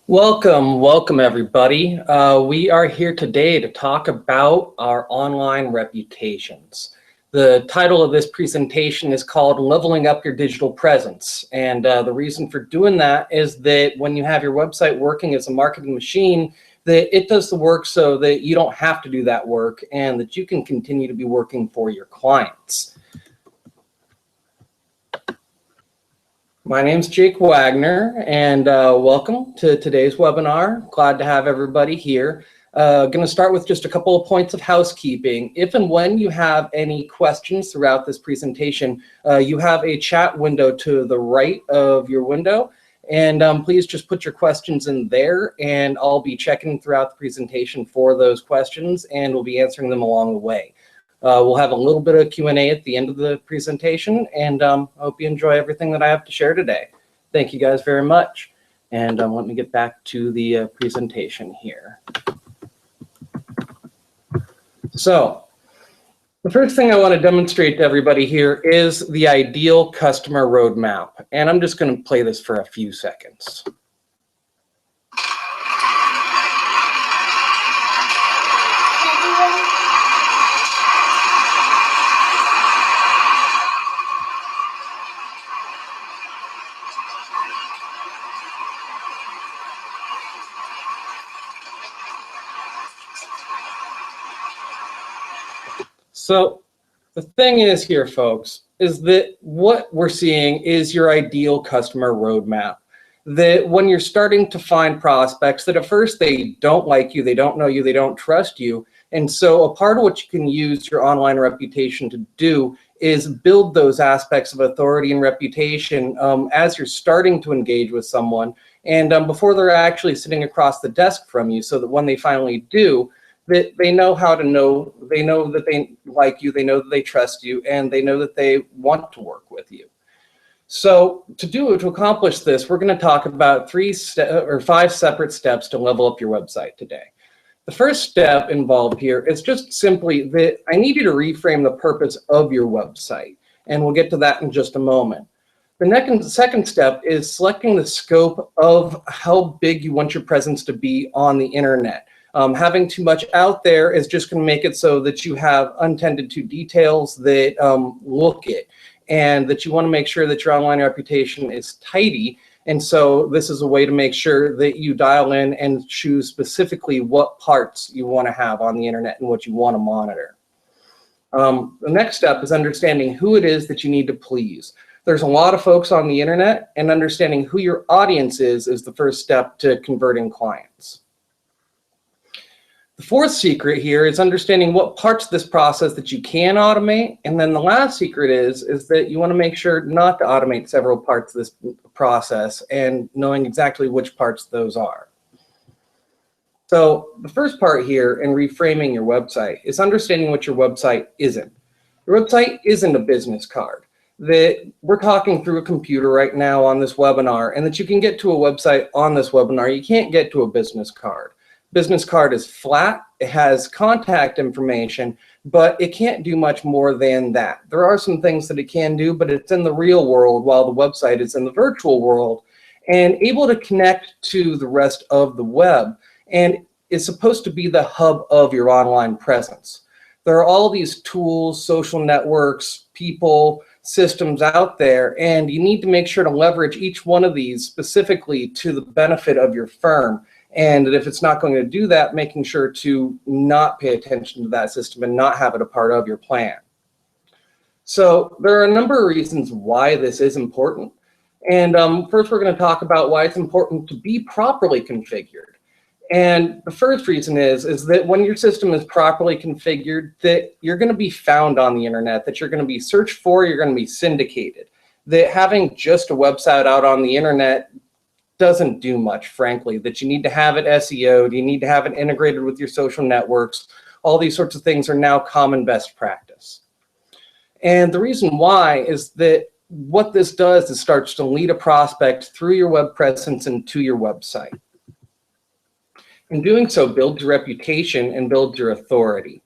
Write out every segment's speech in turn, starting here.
Welcome everybody. We are here today to talk about our online reputations. The title of this presentation is called Leveling Up Your Digital Presence. And the reason for doing that is that when you have your website working as a marketing machine, that it does the work so that you don't have to do that work and that you can continue to be working for your clients. My name's Jake Wagner, and welcome to today's webinar. Glad to have everybody here. Going to start with just a couple of points of housekeeping. If and when you have any questions throughout this presentation, you have a chat window to the right of your window, and please just put your questions in there, and I'll be checking throughout the presentation for those questions, and we'll be answering them along the way. We'll have a little bit of Q&A at the end of the presentation, and I hope you enjoy everything that I have to share today. Thank you guys very much. And let me get back to the presentation here. So the first thing I want to demonstrate to everybody here is the ideal customer roadmap. And I'm just going to play this for a few seconds. So the thing is here, folks, is that what we're seeing is your ideal customer roadmap. That when you're starting to find prospects that at first they don't like you, they don't know you, they don't trust you. And so a part of what you can use your online reputation to do is build those aspects of authority and reputation as you're starting to engage with someone and before they're actually sitting across the desk from you, so that when they finally do, that they know how to know, they know that they like you, they know that they trust you, and they know that they want to work with you. So to accomplish this, we're going to talk about 5 separate steps to level up your website today. The first step involved here is just simply that I need you to reframe the purpose of your website, and we'll get to that in just a moment. The second step is selecting the scope of how big you want your presence to be on the internet. Having too much out there is just going to make it so that you have untended to details that look it, and that you want to make sure that your online reputation is tidy. And so this is a way to make sure that you dial in and choose specifically what parts you want to have on the internet and what you want to monitor. The next step is understanding who it is that you need to please. There's a lot of folks on the internet, and understanding who your audience is the first step to converting clients. The fourth secret here is understanding what parts of this process that you can automate. And then the last secret is that you want to make sure not to automate several parts of this process and knowing exactly which parts those are. So the first part here in reframing your website is understanding what your website isn't. Your website isn't a business card. That we're talking through a computer right now on this webinar, and that you can get to a website on this webinar. You can't get to a business card. Business card is flat, it has contact information, but it can't do much more than that. There are some things that it can do, but it's in the real world while the website is in the virtual world, and able to connect to the rest of the web, and is supposed to be the hub of your online presence. There are all these tools, social networks, people, systems out there, and you need to make sure to leverage each one of these specifically to the benefit of your firm. And if it's not going to do that, making sure to not pay attention to that system and not have it a part of your plan. So there are a number of reasons why this is important. And first, we're going to talk about why it's important to be properly configured. And the first reason is that when your system is properly configured, that you're going to be found on the internet, that you're going to be searched for, you're going to be syndicated. That having just a website out on the internet doesn't do much, frankly. That you need to have it SEO'd, you need to have it integrated with your social networks. All these sorts of things are now common best practice. And the reason why is that what this does is starts to lead a prospect through your web presence and to your website. In doing so, builds your reputation and builds your authority.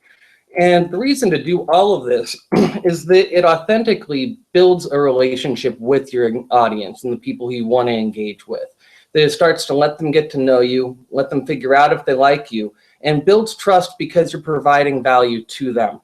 And the reason to do all of this is that it authentically builds a relationship with your audience and the people who you want to engage with. that starts to let them get to know you, let them figure out if they like you, and builds trust because you're providing value to them.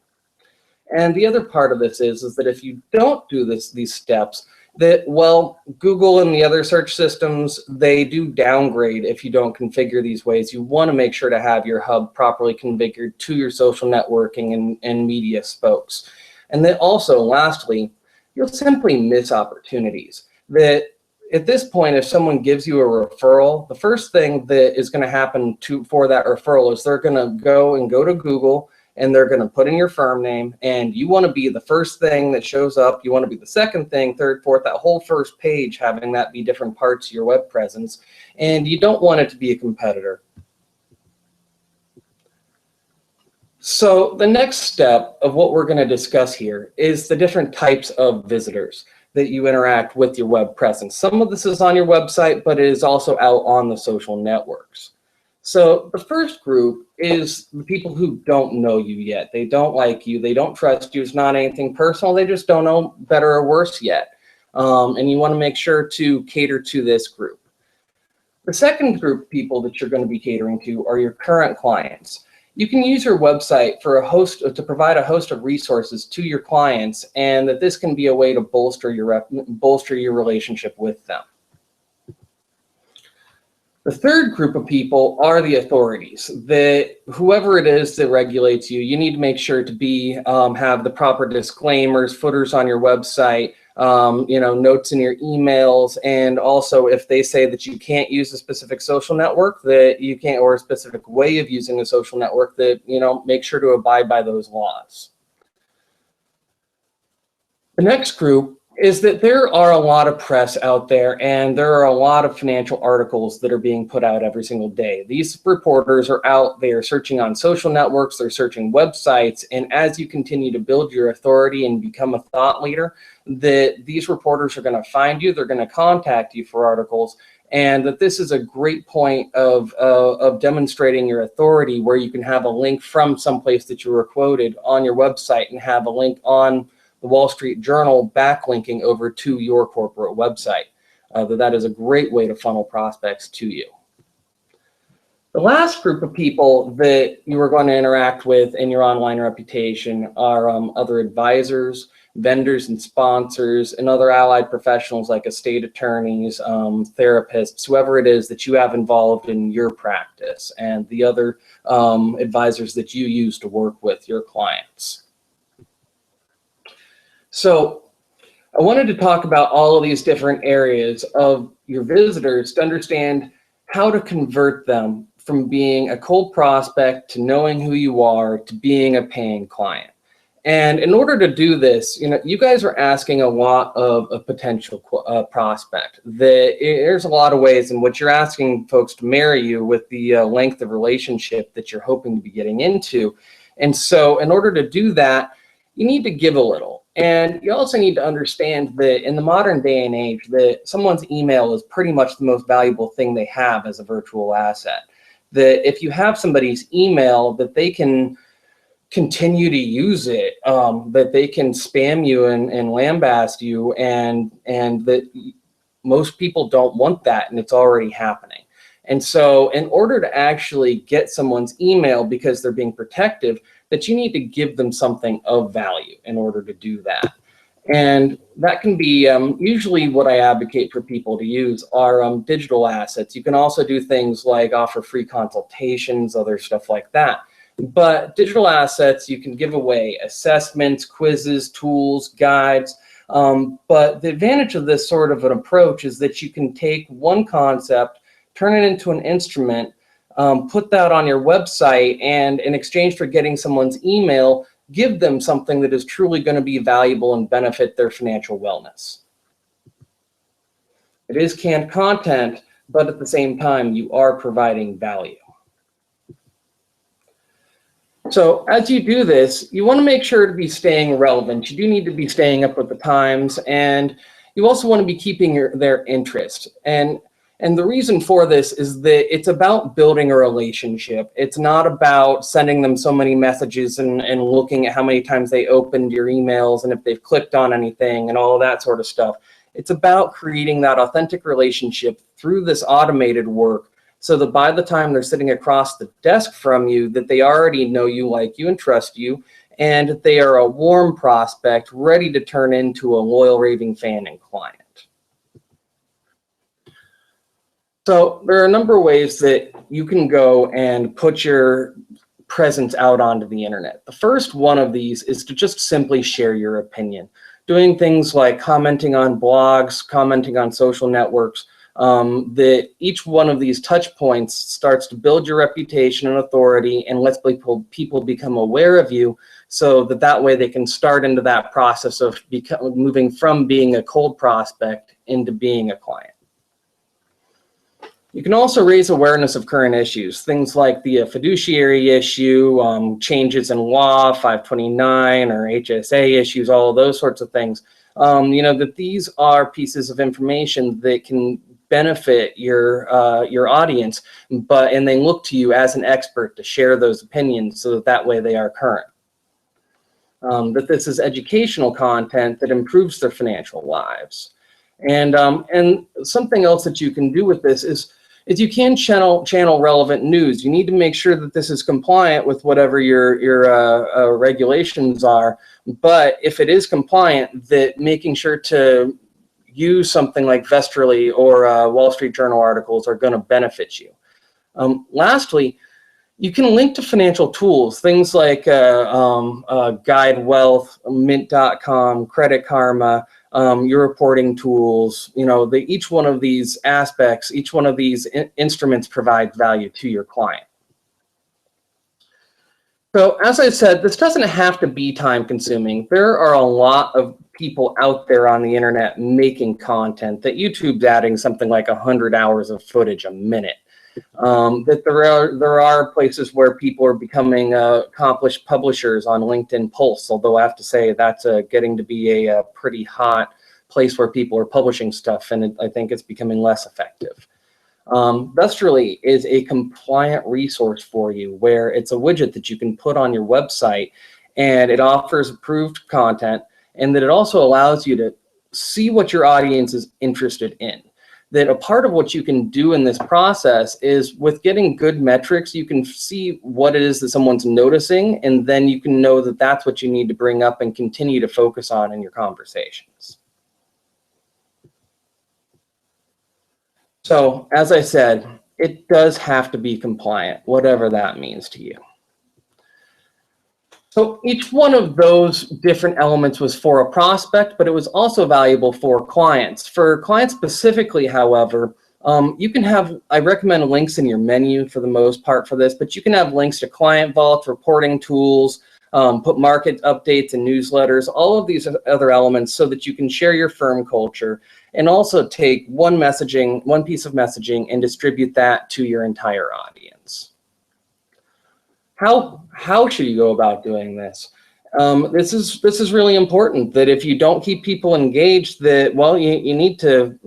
And the other part of this is that if you don't do these steps, that, well, Google and the other search systems, they do downgrade if you don't configure these ways. You want to make sure to have your hub properly configured to your social networking and media spokes. And then also, lastly, you'll simply miss opportunities. That at this point, if someone gives you a referral, the first thing that is going to happen for that referral is they're going to go to Google, and they're going to put in your firm name, and you want to be the first thing that shows up. You want to be the second thing, third, fourth, that whole first page, having that be different parts of your web presence. And you don't want it to be a competitor. So the next step of what we're going to discuss here is the different types of visitors that you interact with your web presence. Some of this is on your website, but it is also out on the social networks. So the first group is the people who don't know you yet. They don't like you. They don't trust you. It's not anything personal. They just don't know better or worse yet. And you want to make sure to cater to this group. The second group of people that you're going to be catering to are your current clients. You can use your website to provide a host of resources to your clients, and that this can be a way to bolster your relationship with them. The third group of people are the authorities. That whoever it is that regulates you, you need to make sure to have the proper disclaimers, footers on your website, notes in your emails, and also if they say that you can't use a specific social network, that you can't, or a specific way of using a social network, that make sure to abide by those laws. The next group is that there are a lot of press out there, and there are a lot of financial articles that are being put out every single day. These reporters are out there searching on social networks, they're searching websites, and as you continue to build your authority and become a thought leader, that these reporters are going to find you, they're going to contact you for articles, and that this is a great point of demonstrating your authority, where you can have a link from someplace that you were quoted on your website and have a link on the Wall Street Journal backlinking over to your corporate website. That is a great way to funnel prospects to you. The last group of people that you are going to interact with in your online reputation are other advisors, vendors and sponsors, and other allied professionals like estate attorneys, therapists, whoever it is that you have involved in your practice, and the other advisors that you use to work with your clients. So I wanted to talk about all of these different areas of your visitors to understand how to convert them from being a cold prospect to knowing who you are to being a paying client. And in order to do this, you guys are asking a lot of a potential prospect. There's a lot of ways in which you're asking folks to marry you with the length of relationship that you're hoping to be getting into. And so in order to do that, you need to give a little. And you also need to understand that in the modern day and age, that someone's email is pretty much the most valuable thing they have as a virtual asset. That if you have somebody's email, that they can continue to use it, that they can spam you and lambast you, and that most people don't want that, and it's already happening. And so in order to actually get someone's email, because they're being protective, that you need to give them something of value in order to do that. And that can be usually what I advocate for people to use are digital assets. You can also do things like offer free consultations, other stuff like that. But digital assets, you can give away assessments, quizzes, tools, guides. But the advantage of this sort of an approach is that you can take one concept, turn it into an instrument, put that on your website, and in exchange for getting someone's email, give them something that is truly going to be valuable and benefit their financial wellness. It is canned content, but at the same time, you are providing value. So as you do this, you want to make sure to be staying relevant. You do need to be staying up with the times, and you also want to be keeping their interest. And the reason for this is that it's about building a relationship. It's not about sending them so many messages and looking at how many times they opened your emails and if they've clicked on anything and all of that sort of stuff. It's about creating that authentic relationship through this automated work so that by the time they're sitting across the desk from you, that they already know you, like you, and trust you, and that they are a warm prospect ready to turn into a loyal raving fan and client. So there are a number of ways that you can go and put your presence out onto the internet. The first one of these is to just simply share your opinion. Doing things like commenting on blogs, commenting on social networks, that each one of these touch points starts to build your reputation and authority and lets people become aware of you, so that way they can start into that process of moving from being a cold prospect into being a client. You can also raise awareness of current issues, things like the fiduciary issue, changes in law, 529 or HSA issues, all of those sorts of things. That these are pieces of information that can benefit your audience, and they look to you as an expert to share those opinions so that way they are current. That this is educational content that improves their financial lives. And something else that you can do with this is you can channel relevant news. You need to make sure that this is compliant with whatever your regulations are. But if it is compliant, that making sure to use something like Vesterly or Wall Street Journal articles are going to benefit you. Lastly, you can link to financial tools, things like Guide Wealth, Mint.com, Credit Karma, your reporting tools. Each one of these aspects, each one of these instruments provides value to your client. So as I said, this doesn't have to be time consuming. There are a lot of people out there on the internet making content that YouTube's adding something like 100 hours of footage a minute. That there are places where people are becoming accomplished publishers on LinkedIn Pulse, although I have to say that's getting to be a pretty hot place where people are publishing stuff, and I think it's becoming less effective. Vesterly is a compliant resource for you, where it's a widget that you can put on your website, and it offers approved content, and that it also allows you to see what your audience is interested in. That a part of what you can do in this process is, with getting good metrics, you can see what it is that someone's noticing, and then you can know that that's what you need to bring up and continue to focus on in your conversations. So, as I said, it does have to be compliant, whatever that means to you. So each one of those different elements was for a prospect, but it was also valuable for clients. For clients specifically, however, you can have, I recommend links in your menu for the most part for this, but you can have links to Client Vault, reporting tools, put market updates and newsletters, all of these other elements so that you can share your firm culture and also take one piece of messaging and distribute that to your entire audience. How should you go about doing this? This is really important, that if you don't keep people engaged, that, well, you need to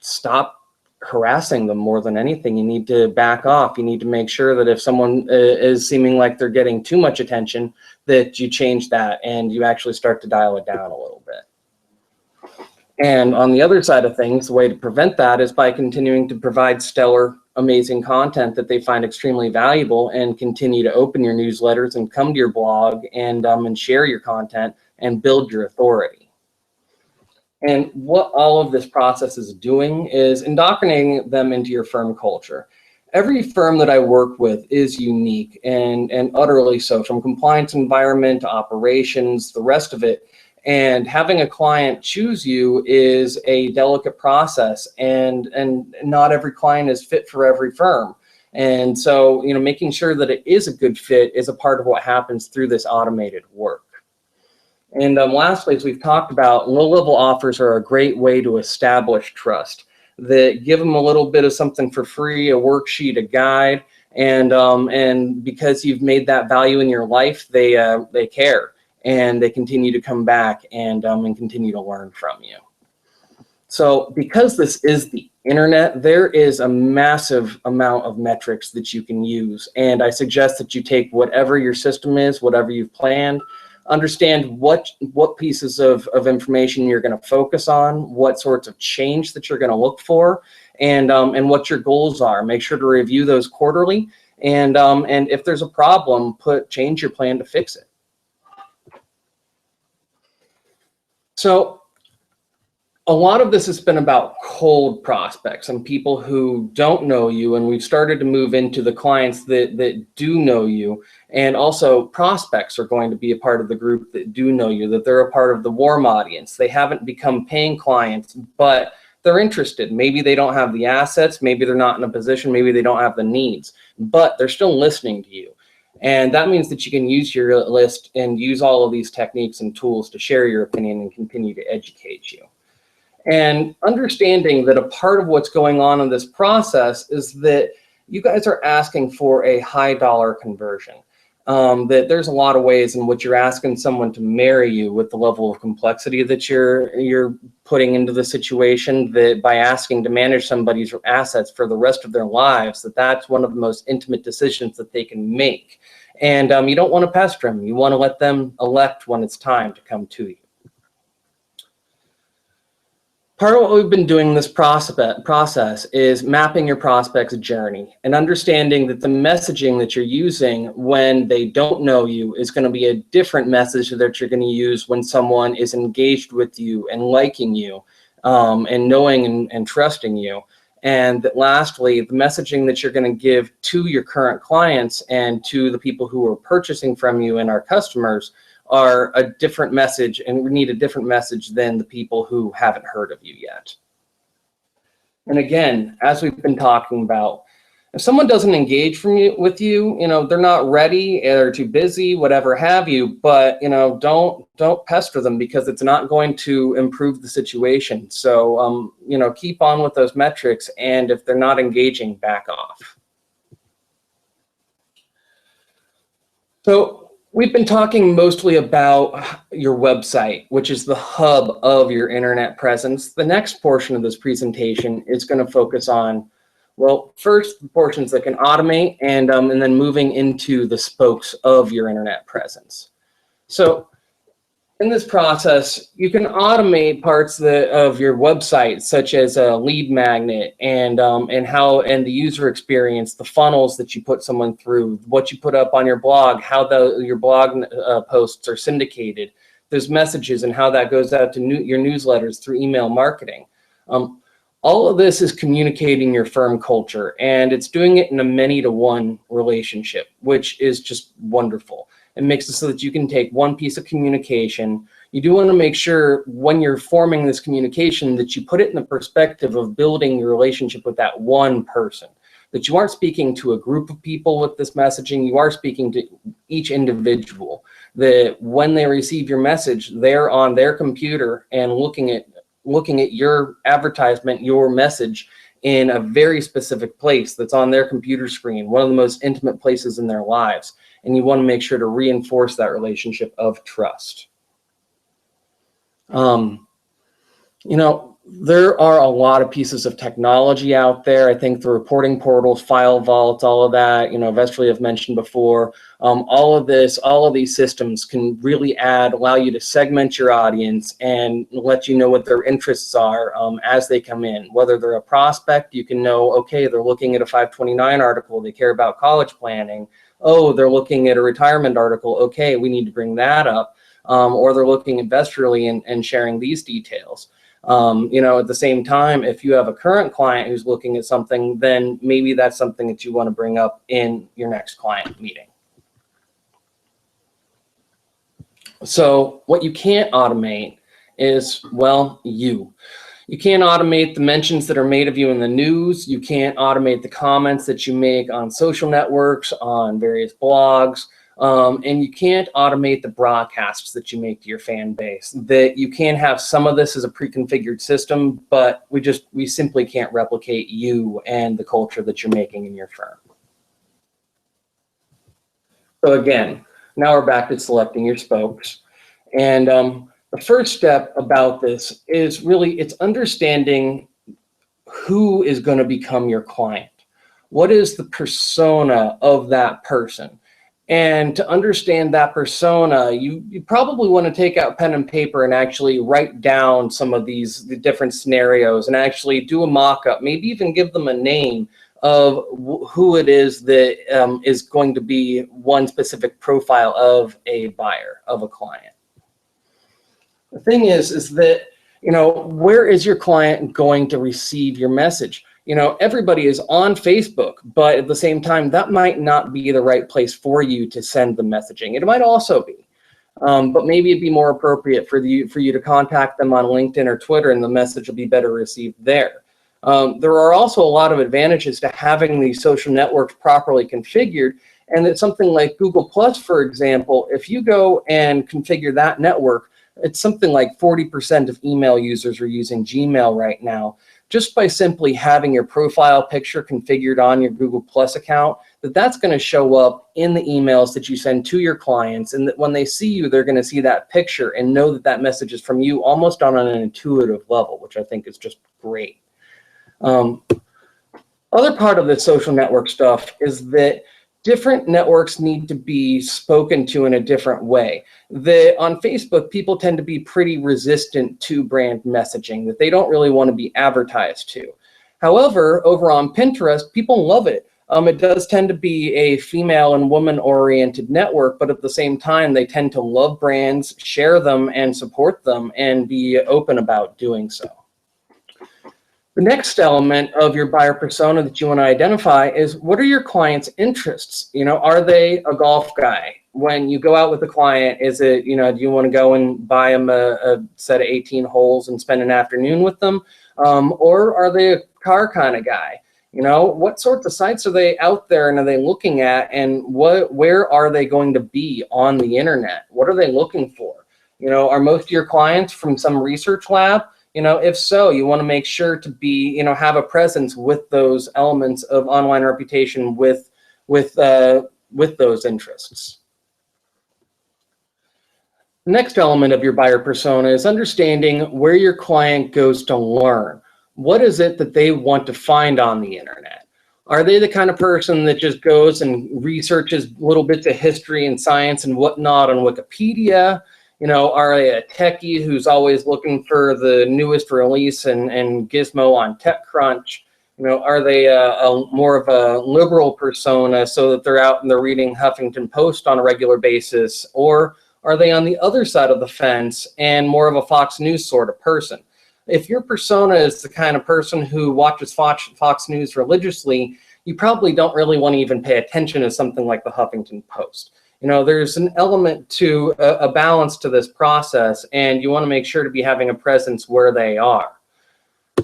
stop harassing them more than anything. You need to back off. You need to make sure that if someone is seeming like they're getting too much attention, that you change that and you actually start to dial it down a little bit. And on the other side of things, the way to prevent that is by continuing to provide stellar, amazing content that they find extremely valuable, and continue to open your newsletters and come to your blog and share your content and build your authority. And what all of this process is doing is indoctrinating them into your firm culture. Every firm that I work with is unique, and utterly so, from compliance environment to operations, the rest of it. And having a client choose you is a delicate process, and not every client is fit for every firm. And so, making sure that it is a good fit is a part of what happens through this automated work. And lastly, as we've talked about, low-level offers are a great way to establish trust. That give them a little bit of something for free, a worksheet, a guide, and because you've made that value in your life, they care. And they continue to come back and continue to learn from you. So because this is the internet, there is a massive amount of metrics that you can use. And I suggest that you take whatever your system is, whatever you've planned, understand what pieces of information you're going to focus on, what sorts of change that you're going to look for, and what your goals are. Make sure to review those quarterly, and if there's a problem, change your plan to fix it. So a lot of this has been about cold prospects and people who don't know you, and we've started to move into the clients that do know you. And also prospects are going to be a part of the group that do know you, that they're a part of the warm audience. They haven't become paying clients, but they're interested. Maybe they don't have the assets, maybe they're not in a position, maybe they don't have the needs, but they're still listening to you. And that means that you can use your list and use all of these techniques and tools to share your opinion and continue to educate you. And understanding that a part of what's going on in this process is that you guys are asking for a high dollar conversion. That there's a lot of ways in which you're asking someone to marry you with the level of complexity that you're putting into the situation, that by asking to manage somebody's assets for the rest of their lives, that's one of the most intimate decisions that they can make. And you don't want to pester them. You want to let them elect when it's time to come to you. Part of what we've been doing in this process is mapping your prospect's journey and understanding that the messaging that you're using when they don't know you is going to be a different message that you're going to use when someone is engaged with you and liking you and knowing and trusting you. And that lastly, the messaging that you're going to give to your current clients and to the people who are purchasing from you and our customers are a different message, and we need a different message than the people who haven't heard of you yet. And again, as we've been talking about, if someone doesn't engage with you, they're not ready, they're too busy, whatever have you, but don't pester them, because it's not going to improve the situation. So keep on with those metrics, and if they're not engaging, back off. So we've been talking mostly about your website, which is the hub of your internet presence. The next portion of this presentation is going to focus on, well, first the portions that can automate, and then moving into the spokes of your internet presence. So in this process, you can automate parts of your website, such as a lead magnet and the user experience, the funnels that you put someone through, what you put up on your blog, how your blog posts are syndicated, those messages, and how that goes out to your newsletters through email marketing. All of this is communicating your firm culture, and it's doing it in a many-to-one relationship, which is just wonderful. It makes it so that you can take one piece of communication. You do want to make sure when you're forming this communication that you put it in the perspective of building your relationship with that one person, that you aren't speaking to a group of people with this messaging, you are speaking to each individual, that when they receive your message, they're on their computer and looking at your advertisement, your message, in a very specific place that's on their computer screen, one of the most intimate places in their lives. And you want to make sure to reinforce that relationship of trust. There are a lot of pieces of technology out there. I think the reporting portals, file vaults, all of that, Vestry I've mentioned before, all of these systems can really allow you to segment your audience and let you know what their interests are as they come in. Whether they're a prospect, you can know, okay, they're looking at a 529 article, they care about college planning. Oh, they're looking at a retirement article. Okay, we need to bring that up. Or they're looking industrially and sharing these details. At the same time, if you have a current client who's looking at something, then maybe that's something that you want to bring up in your next client meeting. So what you can't automate is, well, you. You can't automate the mentions that are made of you in the news. You can't automate the comments that you make on social networks, on various blogs. And you can't automate the broadcasts that you make to your fan base. That you can have some of this as a pre-configured system, but we simply can't replicate you and the culture that you're making in your firm. So again, now we're back to selecting your spokes. And the first step about this is really, it's understanding who is going to become your client. What is the persona of that person? And to understand that persona, you probably want to take out pen and paper and actually write down some of the different scenarios and actually do a mock-up, maybe even give them a name of who it is that is going to be one specific profile of a buyer, of a client. The thing is that, where is your client going to receive your message? Everybody is on Facebook, but at the same time, that might not be the right place for you to send the messaging. It might also be, but maybe it'd be more appropriate for you to contact them on LinkedIn or Twitter, and the message will be better received there. There are also a lot of advantages to having these social networks properly configured, and it's something like Google Plus, for example. If you go and configure that network, it's something like 40% of email users are using Gmail right now. Just by simply having your profile picture configured on your Google Plus account, that's going to show up in the emails that you send to your clients, and that when they see you, they're going to see that picture and know that that message is from you almost on an intuitive level, which I think is just great. Other part of the social network stuff is that different networks need to be spoken to in a different way. On Facebook, people tend to be pretty resistant to brand messaging, that they don't really want to be advertised to. However, over on Pinterest, people love it. It does tend to be a female and woman-oriented network, but at the same time, they tend to love brands, share them, and support them, and be open about doing so. The next element of your buyer persona that you want to identify is, what are your client's interests? Are they a golf guy? When you go out with a client, is it, do you want to go and buy them a set of 18 holes and spend an afternoon with them? Or are they a car kind of guy? What sorts of sites are they out there and are they looking at, and where are they going to be on the internet? What are they looking for? Are most of your clients from some research lab? If so, you want to make sure to be, have a presence with those elements of online reputation with those interests. The next element of your buyer persona is understanding where your client goes to learn. What is it that they want to find on the internet? Are they the kind of person that just goes and researches little bits of history and science and whatnot on Wikipedia? Are they a techie who's always looking for the newest release and gizmo on TechCrunch? Are they more of a liberal persona so that they're out and they're reading Huffington Post on a regular basis? Or are they on the other side of the fence and more of a Fox News sort of person? If your persona is the kind of person who watches Fox News religiously, you probably don't really want to even pay attention to something like the Huffington Post. There's an element to a balance to this process, and you want to make sure to be having a presence where they are.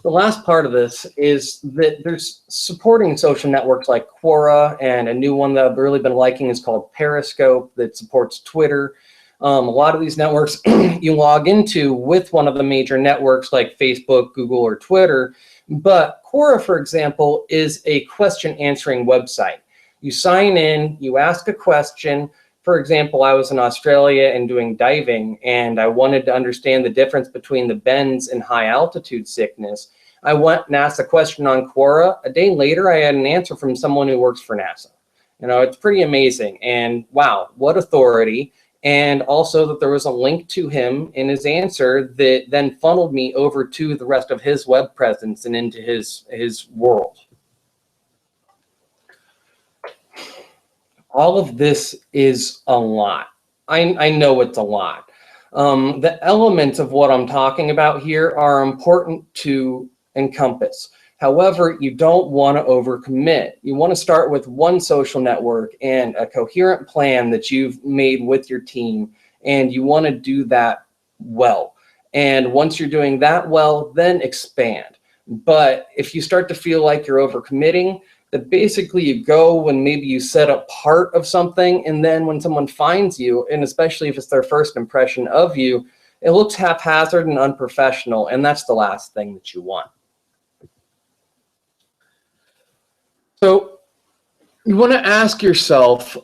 The last part of this is that there's supporting social networks like Quora, and a new one that I've really been liking is called Periscope that supports Twitter. A lot of these networks you log into with one of the major networks like Facebook, Google, or Twitter. But Quora, for example, is a question answering website. You sign in, you ask a question. For example, I was in Australia and doing diving, and I wanted to understand the difference between the bends and high altitude sickness. I went and asked a question on Quora. A day later, I had an answer from someone who works for NASA. It's pretty amazing. And wow, what authority. And also that there was a link to him in his answer that then funneled me over to the rest of his web presence and into his world. All of this is a lot. I know it's a lot. The elements of what I'm talking about here are important to encompass. However, you don't want to overcommit. You want to start with one social network and a coherent plan that you've made with your team, and you want to do that well. And once you're doing that well, then expand. But if you start to feel like you're overcommitting, that basically you go when maybe you set up part of something, and then when someone finds you, and especially if it's their first impression of you, it looks haphazard and unprofessional, and that's the last thing that you want. So you want to ask yourself,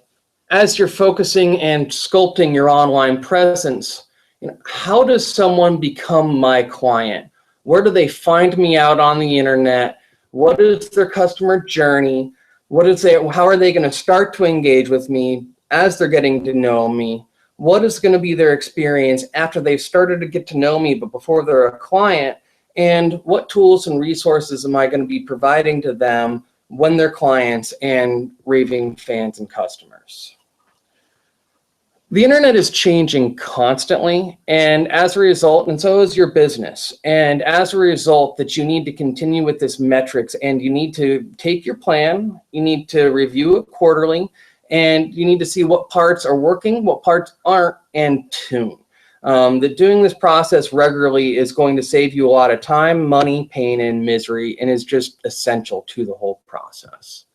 as you're focusing and sculpting your online presence, how does someone become my client? Where do they find me out on the internet? What is their customer journey? How are they going to start to engage with me? as they're getting to know me? What is going to be their experience after they've started to get to know me, but before they're a client? And what tools and resources am I going to be providing to them when they're clients and raving fans and customers? The internet is changing constantly, and as a result, and so is your business. And as a result, that you need to continue with this metrics, and you need to take your plan, you need to review it quarterly, and you need to see what parts are working, what parts aren't, and tune. That doing this process regularly is going to save you a lot of time, money, pain, and misery, and is just essential to the whole process.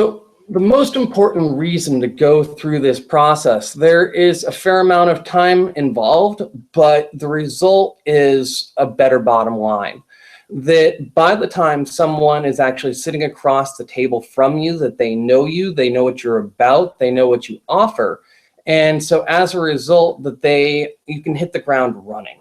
So the most important reason to go through this process, there is a fair amount of time involved, but the result is a better bottom line. That by the time someone is actually sitting across the table from you, that they know you, they know what you're about, they know what you offer. And so as a result, that you can hit the ground running.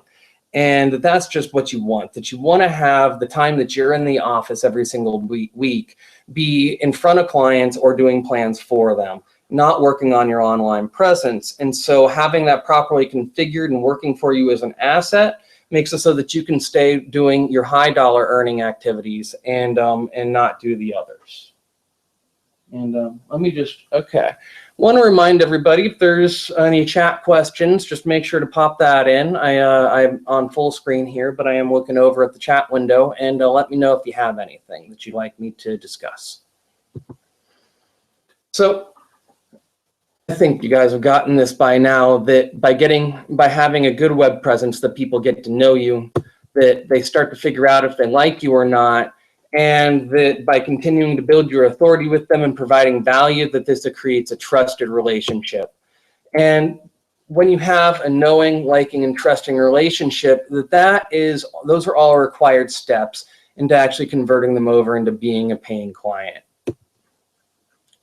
And that's just what you want, that you want to have the time that you're in the office every single week be in front of clients or doing plans for them, not working on your online presence. And so having that properly configured and working for you as an asset makes it so that you can stay doing your high dollar earning activities and not do the others. And let me just, okay. Want to remind everybody, if there's any chat questions, just make sure to pop that in. I'm on full screen here, but I am looking over at the chat window, and let me know if you have anything that you'd like me to discuss. So I think you guys have gotten this by now, that by having a good web presence, that people get to know you, that they start to figure out if they like you or not, and that by continuing to build your authority with them and providing value, that this creates a trusted relationship. And when you have a knowing, liking, and trusting relationship, those are all required steps into actually converting them over into being a paying client.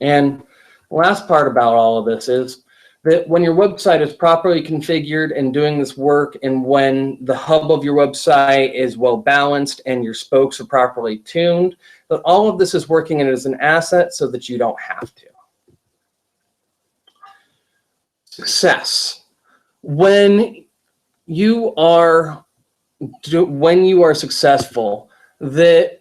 And the last part about all of this is that when your website is properly configured and doing this work, and when the hub of your website is well balanced and your spokes are properly tuned, that all of this is working as an asset so that you don't have to. Success. When you are successful, that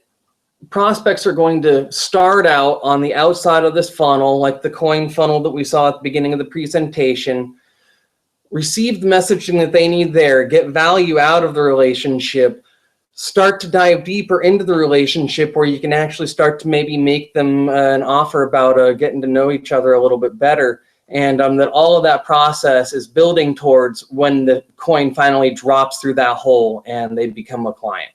prospects are going to start out on the outside of this funnel, like the coin funnel that we saw at the beginning of the presentation, receive the messaging that they need there, get value out of the relationship, start to dive deeper into the relationship where you can actually start to maybe make them an offer about getting to know each other a little bit better. And that all of that process is building towards when the coin finally drops through that hole and they become a client.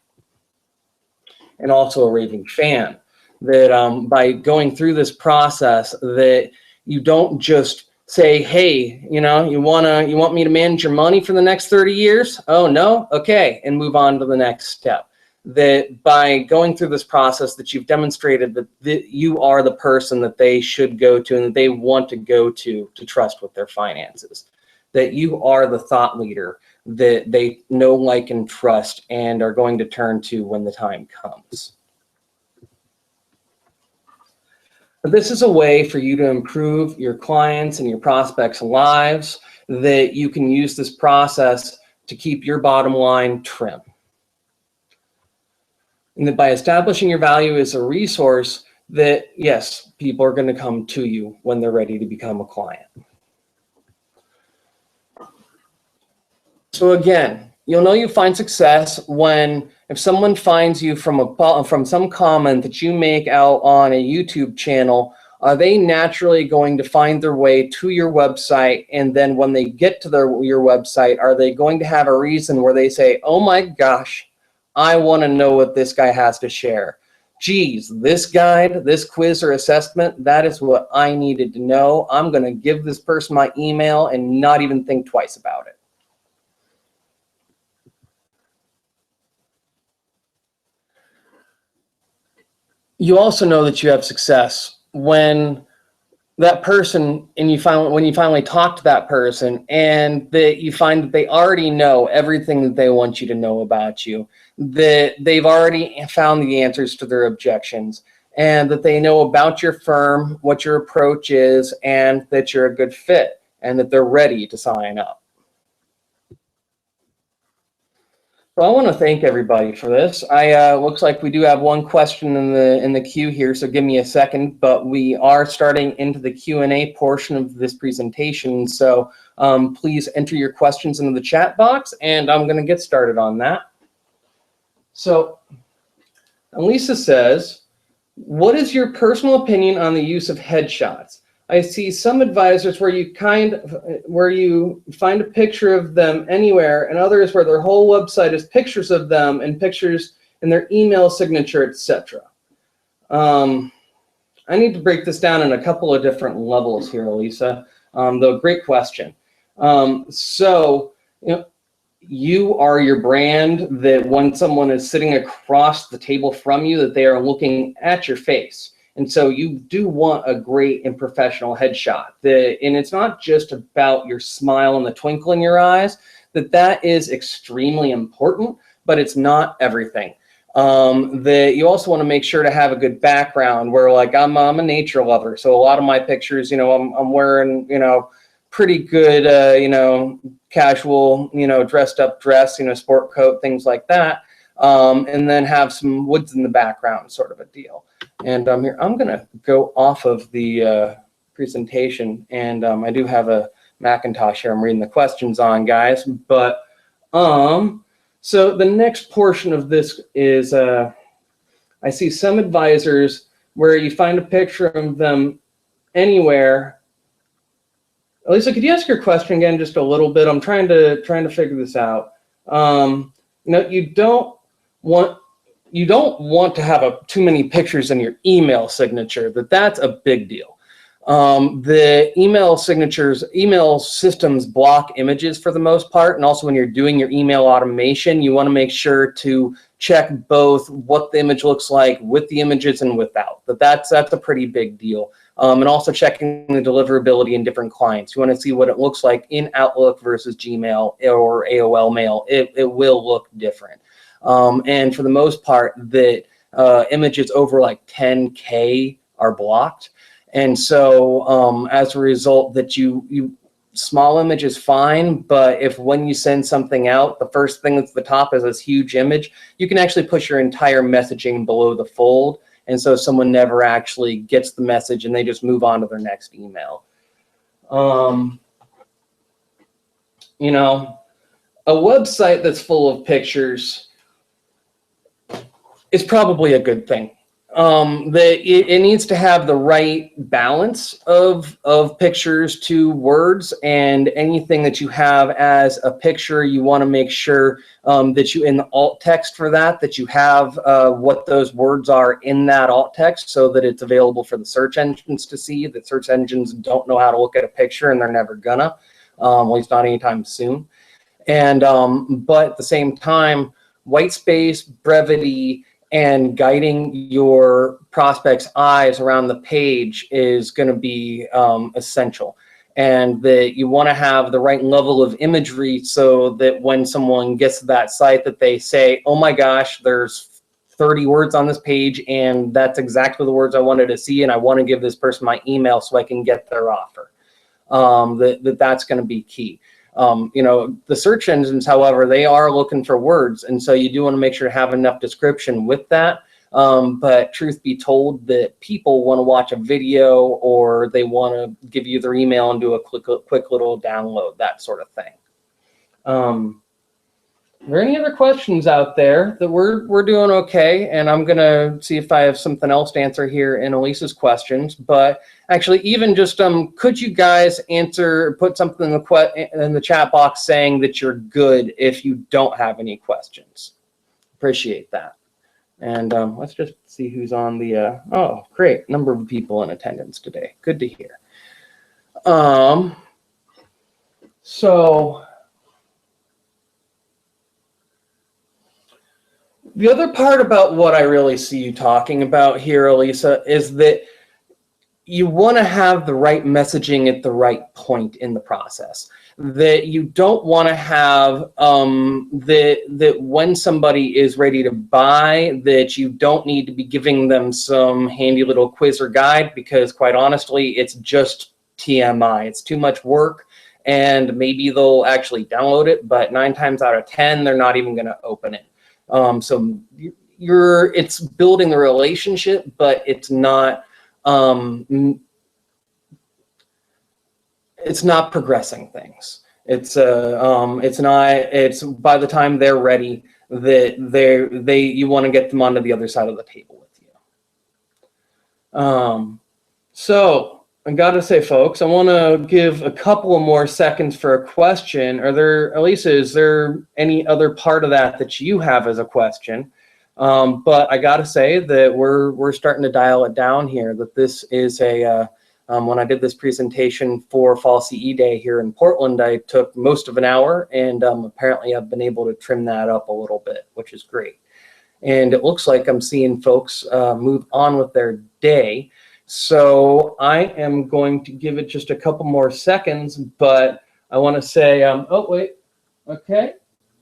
And also a raving fan, that by going through this process, that you don't just say, hey, you want me to manage your money for the next 30 years? Oh, no? Okay. And move on to the next step. That by going through this process, that you've demonstrated that you are the person that they should go to and that they want to go to trust with their finances. That you are the thought leader that they know, like, and trust and are going to turn to when the time comes. But this is a way for you to improve your clients and your prospects' lives, that you can use this process to keep your bottom line trim. And that by establishing your value as a resource, that yes, people are going to come to you when they're ready to become a client. So again, you'll know you find success if someone finds you from some comment that you make out on a YouTube channel. Are they naturally going to find their way to your website? And then when they get to your website, are they going to have a reason where they say, oh my gosh, I want to know what this guy has to share. Geez, this guide, this quiz or assessment, that is what I needed to know. I'm going to give this person my email and not even think twice about it. You also know that you have success when that person, and when you finally talk to that person, and that you find that they already know everything that they want you to know about you, that they've already found the answers to their objections, and that they know about your firm, what your approach is, and that you're a good fit, and that they're ready to sign up. So I want to thank everybody for this. Looks like we do have one question in the queue here, so give me a second. But we are starting into the Q&A portion of this presentation, so please enter your questions into the chat box, and I'm going to get started on that. So Lisa says, "What is your personal opinion on the use of headshots? I see some advisors where you find a picture of them anywhere, and others where their whole website is pictures of them and pictures in their email signature, etc." I need to break this down in a couple of different levels here, Lisa. Though great question. So you are your brand, that when someone is sitting across the table from you, that they are looking at your face. And so you do want a great and professional headshot. And it's not just about your smile and the twinkle in your eyes, that is extremely important, but it's not everything. That you also want to make sure to have a good background where, like, I'm a nature lover. So a lot of my pictures, I'm wearing, pretty good, casual, dressed up dress, sport coat, things like that. And then have some woods in the background, sort of a deal. And here, I'm going to go off of the presentation, and I do have a Macintosh here I'm reading the questions on, guys. But so the next portion of this is I see some advisors where you find a picture of them anywhere. Lisa, could you ask your question again just a little bit? I'm trying to figure this out. You don't want to have too many pictures in your email signature. That's a big deal. The email systems block images for the most part, and also when you're doing your email automation, you want to make sure to check both what the image looks like with the images and without. That's a pretty big deal. And also checking the deliverability in different clients. You want to see what it looks like in Outlook versus Gmail or AOL Mail. It will look different. And for the most part, the images over like 10K are blocked. And so as a result, that you small image is fine, but if when you send something out, the first thing that's at the top is this huge image, you can actually push your entire messaging below the fold. And so someone never actually gets the message and they just move on to their next email. A website that's full of pictures is probably a good thing. It needs to have the right balance of pictures to words, and anything that you have as a picture, you want to make sure that you, in the alt text for that you have what those words are in that alt text, so that it's available for the search engines to see. That search engines don't know how to look at a picture, and they're never gonna, at least not anytime soon. And but at the same time, white space, brevity, and guiding your prospect's eyes around the page is going to be essential. And that you want to have the right level of imagery so that when someone gets to that site, that they say, oh my gosh, there's 30 words on this page, and that's exactly the words I wanted to see, and I want to give this person my email so I can get their offer. That's going to be key. The search engines, however, they are looking for words, and so you do want to make sure to have enough description with that. But truth be told, that people want to watch a video, or they want to give you their email and do a quick little download, that sort of thing. Are there any other questions out there? That we're doing okay, and I'm gonna see if I have something else to answer here in Elisa's questions. But actually, even just could you guys put something in the chat box saying that you're good if you don't have any questions? Appreciate that. And let's just see who's on the oh, great number of people in attendance today. Good to hear. So the other part about what I really see you talking about here, Elisa, is that you want to have the right messaging at the right point in the process. that you don't want to have that when somebody is ready to buy, that you don't need to be giving them some handy little quiz or guide, because quite honestly, it's just TMI. It's too much work, and maybe they'll actually download it, but 9 times out of 10, they're not even going to open it. So it's building the relationship, but it's not progressing things. It's by the time they're ready that you want to get them onto the other side of the table with you. So I gotta say, folks, I want to give a couple of more seconds for a question. Elisa, is there any other part of that you have as a question? But I gotta say that we're starting to dial it down here. That this is when I did this presentation for Fall CE Day here in Portland, I took most of an hour, and apparently I've been able to trim that up a little bit, which is great. And it looks like I'm seeing folks move on with their day. So I am going to give it just a couple more seconds, but I want to say, oh, wait, okay,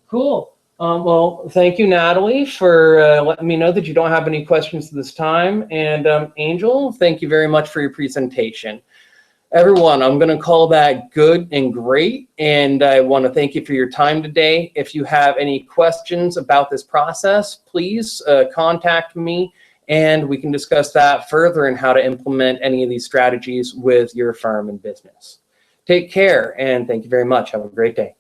cool. Well, thank you, Natalie, for letting me know that you don't have any questions this time. And Angel, thank you very much for your presentation. Everyone, I'm going to call that good and great. And I want to thank you for your time today. If you have any questions about this process, please contact me, and we can discuss that further and how to implement any of these strategies with your firm and business. Take care, and thank you very much. Have a great day.